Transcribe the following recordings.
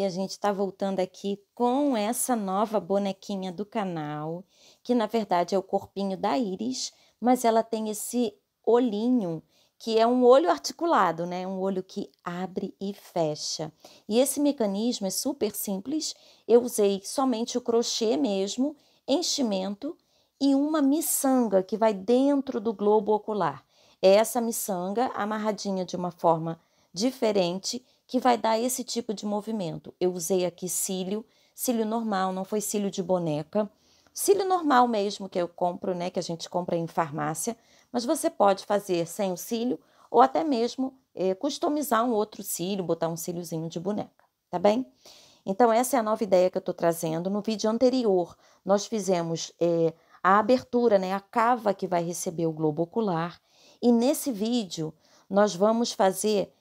E a gente tá voltando aqui com essa nova bonequinha do canal, que na verdade é o corpinho da Iris, mas ela tem esse olhinho, que é um olho articulado, né? Um olho que abre e fecha. E esse mecanismo é super simples. Eu usei somente o crochê mesmo, enchimento e uma miçanga que vai dentro do globo ocular. É essa miçanga amarradinha de uma forma diferente que vai dar esse tipo de movimento. Eu usei aqui cílio normal, não foi cílio de boneca. Cílio normal mesmo que eu compro, né, que a gente compra em farmácia, mas você pode fazer sem o cílio ou até mesmo customizar um outro cílio, botar um cíliozinho de boneca, tá bem? Então essa é a nova ideia que eu tô trazendo. No vídeo anterior, nós fizemos a abertura, né, a cava que vai receber o globo ocular, e nesse vídeo nós vamos fazer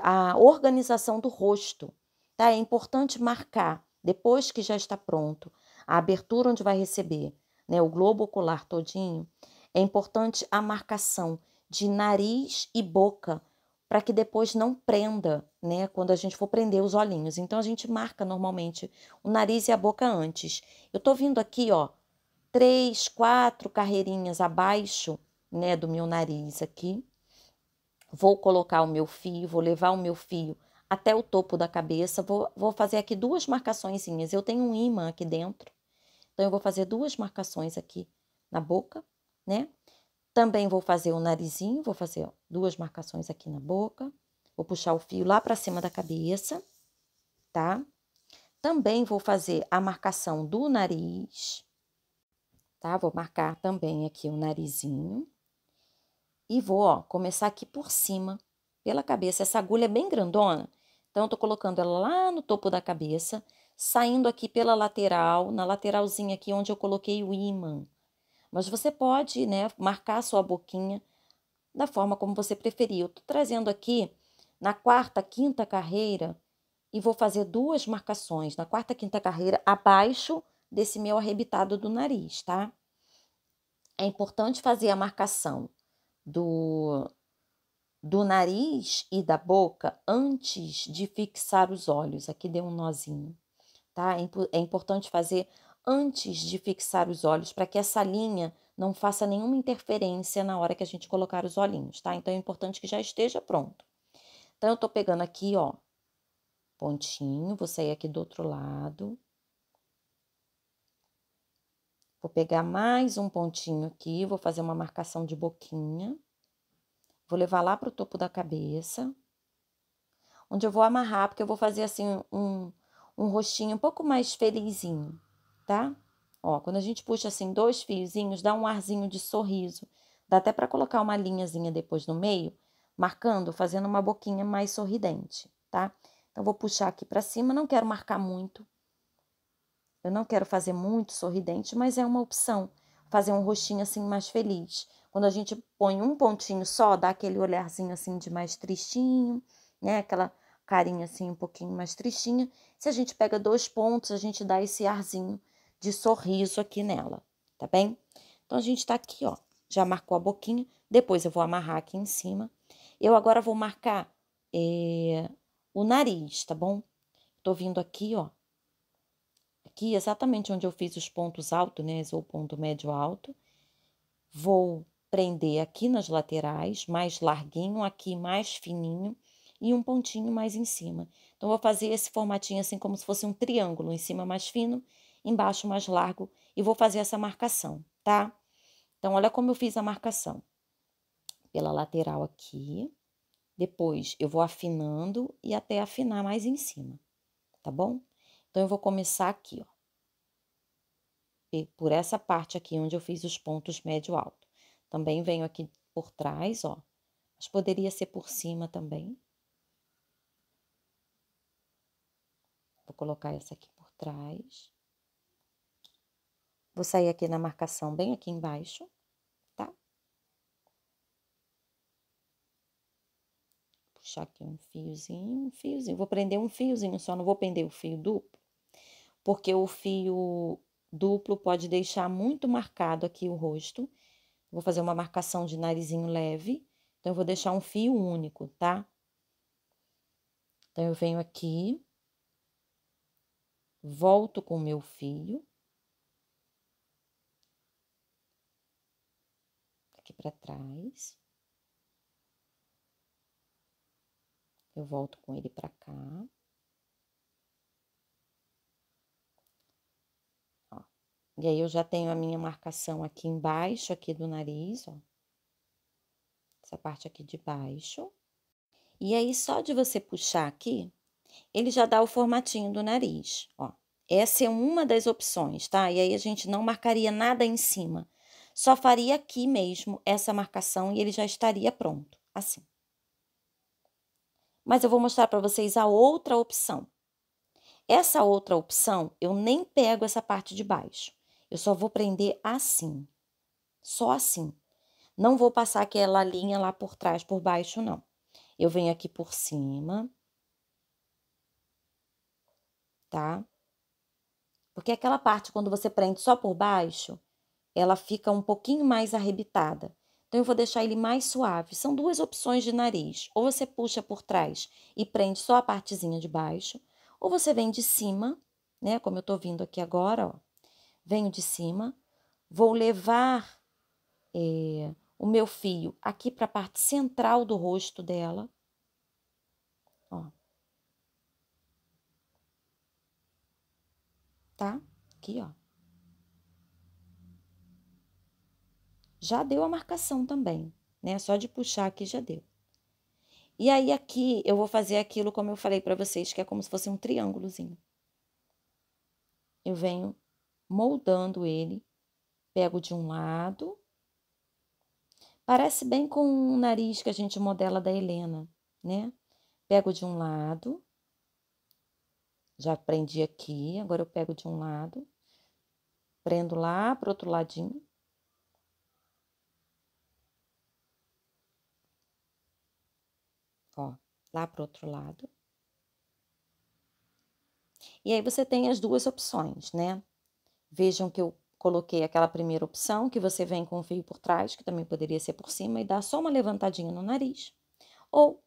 a organização do rosto, tá? É importante marcar, depois que já está pronto, a abertura onde vai receber, né, o globo ocular todinho, é importante a marcação de nariz e boca, para que depois não prenda, né, quando a gente for prender os olhinhos. Então, a gente marca normalmente o nariz e a boca antes. Eu tô vindo aqui, ó, 3, 4 carreirinhas abaixo, né, do meu nariz aqui. Vou colocar o meu fio, vou levar o meu fio até o topo da cabeça, vou fazer aqui duas marcaçõezinhas. Eu tenho um ímã aqui dentro, então eu vou fazer duas marcações aqui na boca, né? Também vou fazer o narizinho, vou fazer ó, duas marcações aqui na boca. Vou puxar o fio lá para cima da cabeça, tá? Também vou fazer a marcação do nariz, tá? Vou marcar também aqui o narizinho. E vou, ó, começar aqui por cima, pela cabeça. Essa agulha é bem grandona, então eu tô colocando ela lá no topo da cabeça, saindo aqui pela lateral, na lateralzinha aqui onde eu coloquei o ímã. Mas você pode, né, marcar a sua boquinha da forma como você preferir. Eu tô trazendo aqui na quarta, quinta carreira e vou fazer duas marcações na quarta, quinta carreira abaixo desse meu arrebitado do nariz, tá? É importante fazer a marcação do nariz e da boca antes de fixar os olhos. Aqui deu um nozinho, tá? É importante fazer antes de fixar os olhos para que essa linha não faça nenhuma interferência na hora que a gente colocar os olhinhos, tá? Então é importante que já esteja pronto. Então eu tô pegando aqui, ó, pontinho, vou sair aqui do outro lado. Vou pegar mais um pontinho aqui, vou fazer uma marcação de boquinha. Vou levar lá pro topo da cabeça, onde eu vou amarrar, porque eu vou fazer assim um rostinho um pouco mais felizinho, tá? Ó, quando a gente puxa assim 2 fiozinhos, dá um arzinho de sorriso. Dá até para colocar uma linhazinha depois no meio, marcando, fazendo uma boquinha mais sorridente, tá? Então, vou puxar aqui para cima, não quero marcar muito. Eu não quero fazer muito sorridente, mas é uma opção. Fazer um rostinho assim mais feliz. Quando a gente põe um pontinho só, dá aquele olharzinho assim de mais tristinho, né? Aquela carinha assim um pouquinho mais tristinha. Se a gente pega 2 pontos, a gente dá esse arzinho de sorriso aqui nela, tá bem? Então, a gente tá aqui, ó, já marcou a boquinha. Depois eu vou amarrar aqui em cima. Eu agora vou marcar o nariz, tá bom? Tô vindo aqui, ó. Aqui, exatamente onde eu fiz os pontos altos, né? Ou ponto médio alto. Vou prender aqui nas laterais, mais larguinho, aqui mais fininho e um pontinho mais em cima. Então, vou fazer esse formatinho assim como se fosse um triângulo, em cima mais fino, embaixo mais largo, e vou fazer essa marcação, tá? Então, olha como eu fiz a marcação. Pela lateral aqui, depois eu vou afinando e até afinar mais em cima, tá bom? Então, eu vou começar aqui, ó. Por essa parte aqui onde eu fiz os pontos médio alto. Também venho aqui por trás, ó. Mas poderia ser por cima também. Vou colocar essa aqui por trás. Vou sair aqui na marcação bem aqui embaixo, tá? Puxar aqui um fiozinho, um fiozinho. Vou prender um fiozinho só, não vou prender o fio duplo, porque o fio duplo pode deixar muito marcado aqui o rosto. Vou fazer uma marcação de narizinho leve, então eu vou deixar um fio único, tá? Então eu venho aqui, volto com o meu fio. Aqui para trás. Eu volto com ele para cá. Ó. E aí, eu já tenho a minha marcação aqui embaixo, aqui do nariz, ó. Essa parte aqui de baixo. E aí, só de você puxar aqui, ele já dá o formatinho do nariz, ó. Essa é uma das opções, tá? E aí, a gente não marcaria nada em cima. Só faria aqui mesmo essa marcação e ele já estaria pronto, assim. Mas eu vou mostrar para vocês a outra opção. Essa outra opção, eu nem pego essa parte de baixo. Eu só vou prender assim. Só assim. Não vou passar aquela linha lá por trás, por baixo, não. Eu venho aqui por cima. Tá? Porque aquela parte, quando você prende só por baixo, ela fica um pouquinho mais arrebitada. Então, eu vou deixar ele mais suave. São duas opções de nariz. Ou você puxa por trás e prende só a partezinha de baixo, ou você vem de cima, né? Como eu tô vindo aqui agora, ó. Venho de cima, vou levar o meu fio aqui para a parte central do rosto dela, ó. Tá? Aqui, ó. Já deu a marcação também, né? Só de puxar aqui já deu. E aí, aqui, eu vou fazer aquilo como eu falei pra vocês, que é como se fosse um triângulozinho. Eu venho moldando ele, pego de um lado. Parece bem com o nariz que a gente modela da Helena, né? Pego de um lado. Já prendi aqui, agora eu pego de um lado. Prendo lá pro outro ladinho. Ó, lá pro outro lado. E aí, você tem as duas opções, né? Vejam que eu coloquei aquela primeira opção, que você vem com o fio por trás, que também poderia ser por cima, e dá só uma levantadinha no nariz. Ou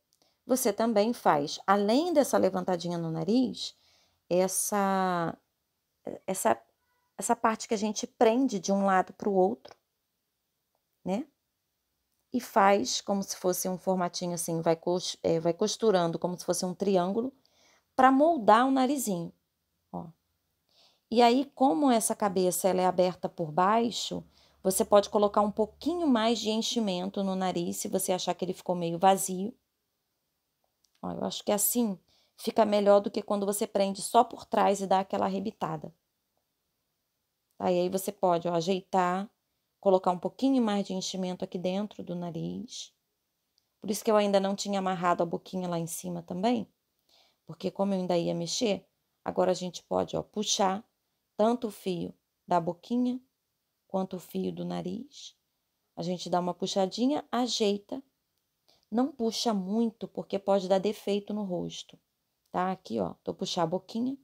você também faz, além dessa levantadinha no nariz, essa, essa, essa parte que a gente prende de um lado para o outro, né? E faz como se fosse um formatinho assim, vai costurando como se fosse um triângulo para moldar o narizinho, ó. E aí, como essa cabeça ela é aberta por baixo, você pode colocar um pouquinho mais de enchimento no nariz, se você achar que ele ficou meio vazio. Ó, eu acho que assim fica melhor do que quando você prende só por trás e dá aquela arrebitada. Aí você pode, ó, ajeitar, colocar um pouquinho mais de enchimento aqui dentro do nariz. Por isso que eu ainda não tinha amarrado a boquinha lá em cima também, porque como eu ainda ia mexer, agora a gente pode, ó, puxar tanto o fio da boquinha quanto o fio do nariz. A gente dá uma puxadinha, ajeita. Não puxa muito, porque pode dar defeito no rosto, tá? Aqui, ó, tô puxar a boquinha.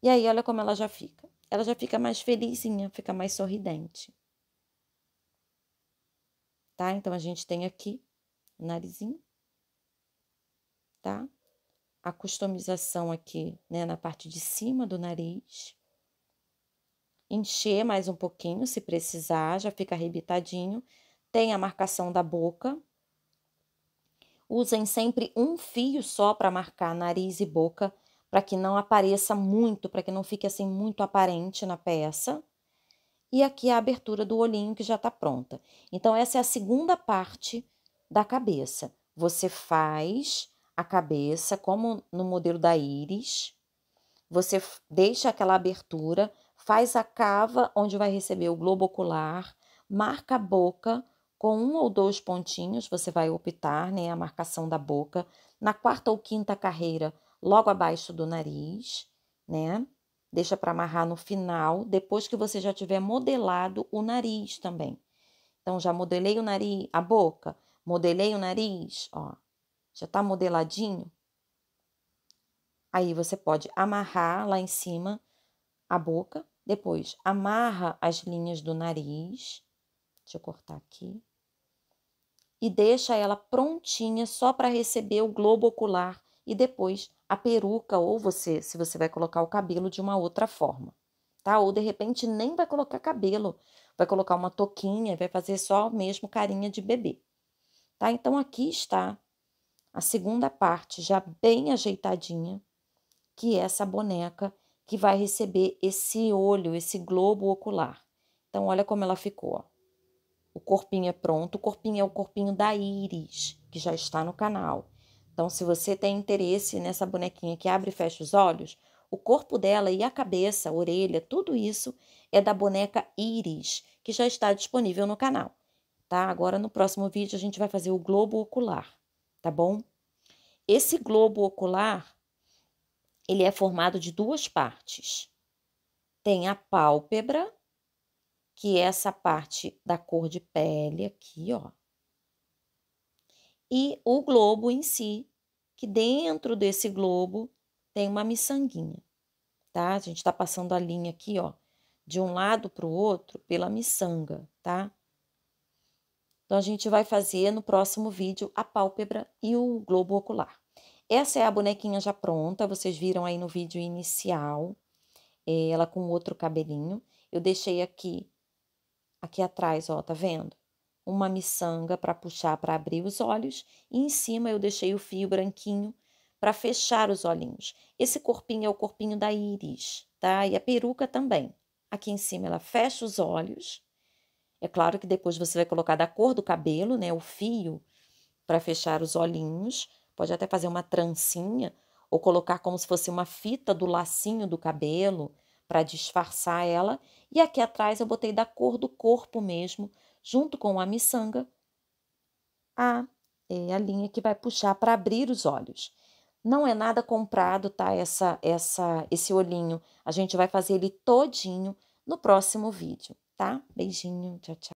E aí, olha como ela já fica. Ela já fica mais felizinha, fica mais sorridente. Tá? Então, a gente tem aqui o narizinho, tá? A customização aqui, né, na parte de cima do nariz. Encher mais um pouquinho, se precisar, já fica arrebitadinho. Tem a marcação da boca. Usem sempre um fio só para marcar nariz e boca, para que não apareça muito, para que não fique assim muito aparente na peça. E aqui a abertura do olhinho que já está pronta. Então, essa é a segunda parte da cabeça. Você faz a cabeça como no modelo da íris. Você deixa aquela abertura, faz a cava onde vai receber o globo ocular, marca a boca com um ou dois pontinhos, você vai optar, né, a marcação da boca. Na quarta ou quinta carreira, logo abaixo do nariz, né? Deixa para amarrar no final, depois que você já tiver modelado o nariz também. Então, já modelei o nariz, a boca, modelei o nariz, ó, já tá modeladinho. Aí, você pode amarrar lá em cima a boca, depois amarra as linhas do nariz, deixa eu cortar aqui, e deixa ela prontinha só para receber o globo ocular e depois a peruca ou se você vai colocar o cabelo de uma outra forma, tá? Ou de repente nem vai colocar cabelo, vai colocar uma touquinha, vai fazer só mesmo carinha de bebê, tá? Então aqui está a segunda parte já bem ajeitadinha, que é essa boneca que vai receber esse olho, esse globo ocular. Então olha como ela ficou, ó. O corpinho é pronto, o corpinho é o corpinho da Iris, que já está no canal. Então, se você tem interesse nessa bonequinha que abre e fecha os olhos, o corpo dela e a cabeça, a orelha, tudo isso é da boneca Iris, que já está disponível no canal, tá? Agora, no próximo vídeo, a gente vai fazer o globo ocular, tá bom? Esse globo ocular, ele é formado de duas partes. Tem a pálpebra, que é essa parte da cor de pele aqui, ó. E o globo em si, que dentro desse globo tem uma miçanguinha, tá? A gente tá passando a linha aqui, ó, de um lado para o outro pela miçanga, tá? Então, a gente vai fazer no próximo vídeo a pálpebra e o globo ocular. Essa é a bonequinha já pronta, vocês viram aí no vídeo inicial, ela com outro cabelinho. Eu deixei aqui atrás, ó, tá vendo? Uma miçanga para puxar, para abrir os olhos, e em cima eu deixei o fio branquinho para fechar os olhinhos. Esse corpinho é o corpinho da Iris, tá? E a peruca também. Aqui em cima ela fecha os olhos. É claro que depois você vai colocar da cor do cabelo, né? O fio para fechar os olhinhos. Pode até fazer uma trancinha ou colocar como se fosse uma fita do lacinho do cabelo para disfarçar ela. E aqui atrás eu botei da cor do corpo mesmo, junto com a miçanga, a linha que vai puxar para abrir os olhos. Não é nada comprado, tá? Esse olhinho. A gente vai fazer ele todinho no próximo vídeo, tá? Beijinho, tchau, tchau.